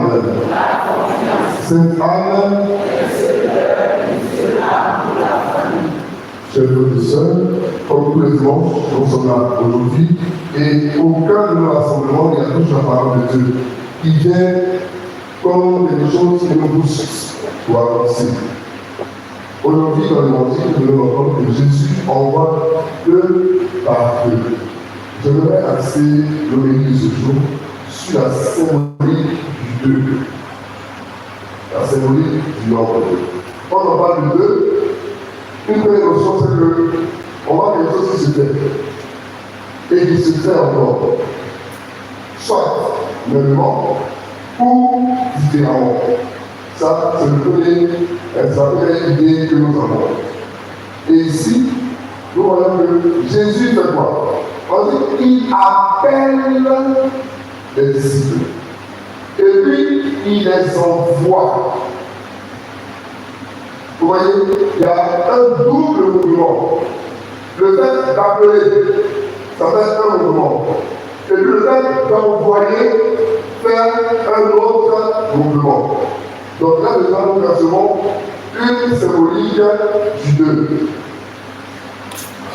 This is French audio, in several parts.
âme. Cette âme, chers frères et sœurs, comme tous les dimanches, nous sommes là aujourd'hui, et au cœur de nos rassemblements, il y a toujours la parole de Dieu qui vient comme des choses qui nous poussent pour avancer. Aujourd'hui, dans l'évangile, nous devons entendre que Jésus envoie deux par deux. J'aimerais axer l'homélie de ce jour sur la symbolique du deux. La symbolique du nombre deux. Quand on parle de deux, une première notion, c'est qu'on voit quelque chose qui se fait et qui se fait encore. Soit mêmement ou différemment. Ça, c'est la première idée que nous avons. Et ici, nous voyons que Jésus fait quoi? On dit qu'il appelle les disciples. Et puis, il les envoie. Vous voyez, il y a un double mouvement. Le fait d'appeler, ça fait un mouvement. Et le fait d'envoyer fait un autre mouvement. Donc là, nous percevons une symbolique du deux.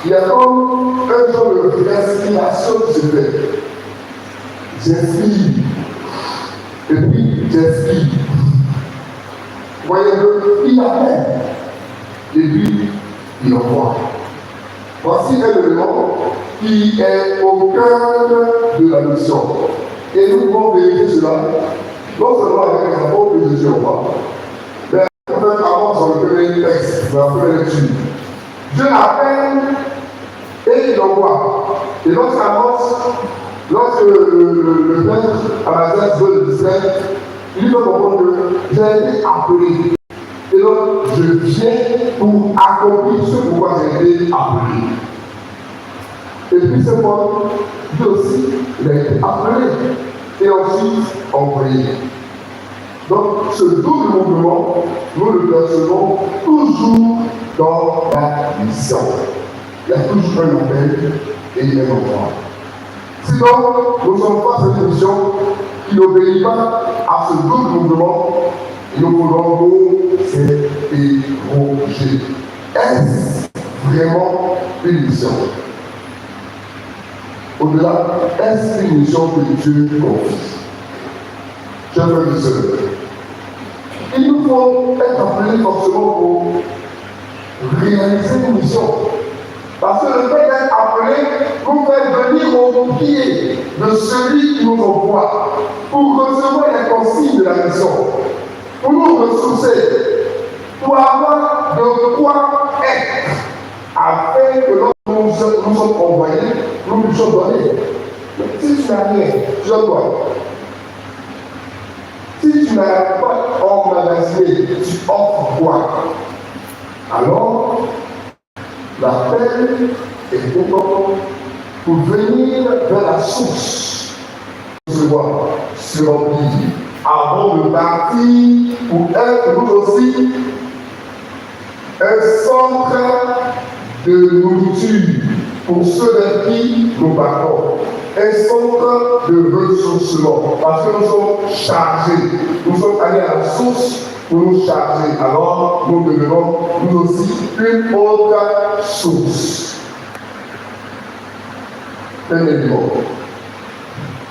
Il y a comme un genre de respiration qui se fait. J'inspire. Et puis, j'inspire. Vous voyez, il appelle. Et puis, il envoie. Voici un élément qui est au cœur de la mission. Et nous pouvons vérifier cela, non seulement avec les apôtres que Jésus envoie, mais peut-être avant sur le premier texte, dans la première lecture. Dieu l'appelle et il l'envoie. Et lorsque le père Amazias veut le distraire, il lui fait comprendre que j'ai été appelé. Et donc, je viens pour accomplir ce pourquoi j'ai été appelé. Et puis, c'est moi, lui aussi, il a été appelé et ensuite envoyé. Donc, ce double mouvement, nous le percevons toujours dans la mission. Il y a toujours un appel et un envoi. Sinon, nous sommes face à une mission qui n'obéit pas à ce double mouvement. Et nous pouvons nous s'interroger. Est-ce vraiment une mission? Au-delà, est-ce une mission que Dieu confie? Chers frères et sœurs, il nous faut être appelés forcément pour réaliser une mission. Parce que le fait d'être appelé nous fait venir au pied de celui qui nous envoie pour recevoir les consignes de la mission, pour nous ressourcer, pour avoir de quoi être, afin que lorsque nous sommes envoyés, nous puissions donner. Mais si tu n'as rien, tu donnes quoi? Si tu n'as pas emmagasiné, tu offres quoi? Alors, l'appel est important pour venir vers la source, recevoir, se remplir, avant de partir pour être nous aussi un centre de nourriture pour ceux vers qui nous battons, un centre de ressourcement, parce que nous sommes chargés, nous sommes allés à la source pour nous charger, alors nous devenons nous aussi une autre source. Un élément.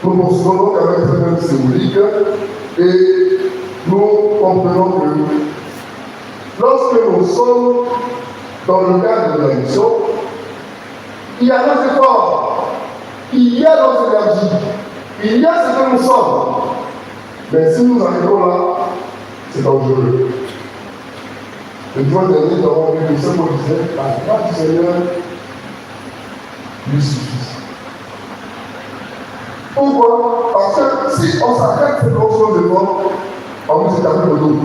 Nous pensons donc avec cette même symbolique et nous comprenons que lorsque nous sommes dans le cadre de la mission, il y a nos efforts, il y a nos énergies, il y a ce que nous sommes. Mais si nous arrivons là, c'est dangereux. Le jour dernier, nous avons vu que ce qu'on disait, la grâce du Seigneur lui suffit. Pourquoi? Parce que si on s'arrête cette chose de mort, on nous établit le dos.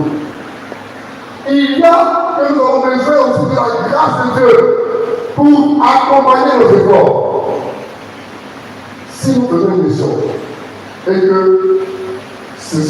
Il y a que nous avons besoin aussi de la grâce de Dieu pour accompagner nos efforts. Si nous faisons une mission et que ce sont